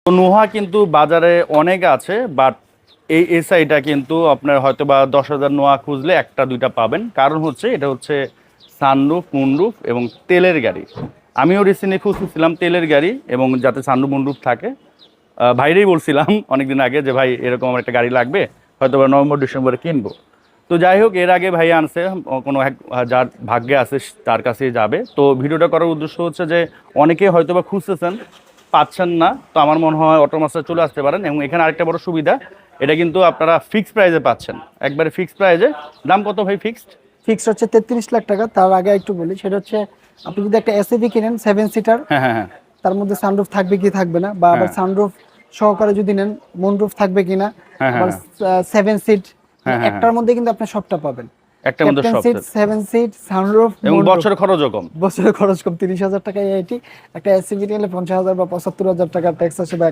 তো নোহা কিন্তু বাজারে অনেক আছে, বাট এই এসআইটা কিন্তু আপনার হয়তো বা 10,000 নোহা খুঁজলে একটা দুইটা পাবেন। কারণ হচ্ছে এটা হচ্ছে সানরুফ, মুনরুফ এবং তেলের গাড়ি। আমিও রিসেন্টলি খুঁজতেছিলাম তেলের গাড়ি এবং যাতে সানরুফ মুনরুফ থাকে। ভাইরেই বলছিলাম অনেকদিন আগে যে ভাই এরকম আমার একটা গাড়ি লাগবে, হয়তো বা নভেম্বর ডিসেম্বরে কিনবো। তো যাই হোক, এর আগে ভাই আনছে, কোনো এক যার ভাগ্যে আছে তার কাছেই যাবে। তো ভিডিওটা করার উদ্দেশ্য হচ্ছে যে অনেকে হয়তো বা খুঁজতেছেন, পাচ্ছেন না, তো আমার মনে হয় অটোমাস্টার চলে আসতে পারেন। এবং এখানে আরেকটা বড় সুবিধা, এটা কিন্তু আপনারা ফিক্সড প্রাইসে পাচ্ছেন, একবারে ফিক্সড প্রাইসে। দাম কত ভাই ফিক্সড? ফিক্সড হচ্ছে 33 লাখ টাকা। তার আগে একটু বলি, সেটা হচ্ছে আপনি যদি একটা এসইভি কিনেন 7 সিটার, হ্যাঁ হ্যাঁ হ্যাঁ তার মধ্যে সানরুফ থাকবে কি থাকবে না, বা আবার হ্যাঁ সানরুফ সহকারে যদি নেন মুনরুফ থাকবে কিনা, হ্যাঁ আবার হ্যাঁ 7 সিট, হ্যাঁ হ্যাঁ হ্যাঁ, একটার মধ্যে কিন্তু আপনি সবটা পাবেন। একটার মধ্যে ক্যাপ্টেন সব সিট, set। 7 সিট, সানরুফ, এবং মুনরুফ। বছরের খরচও কম। বছরের খরচ কম, 30,000 টাকা এআইটি। একটা এসইভি নিলে 50,000 বা 75,000 টাকা ট্যাক্স আসে বা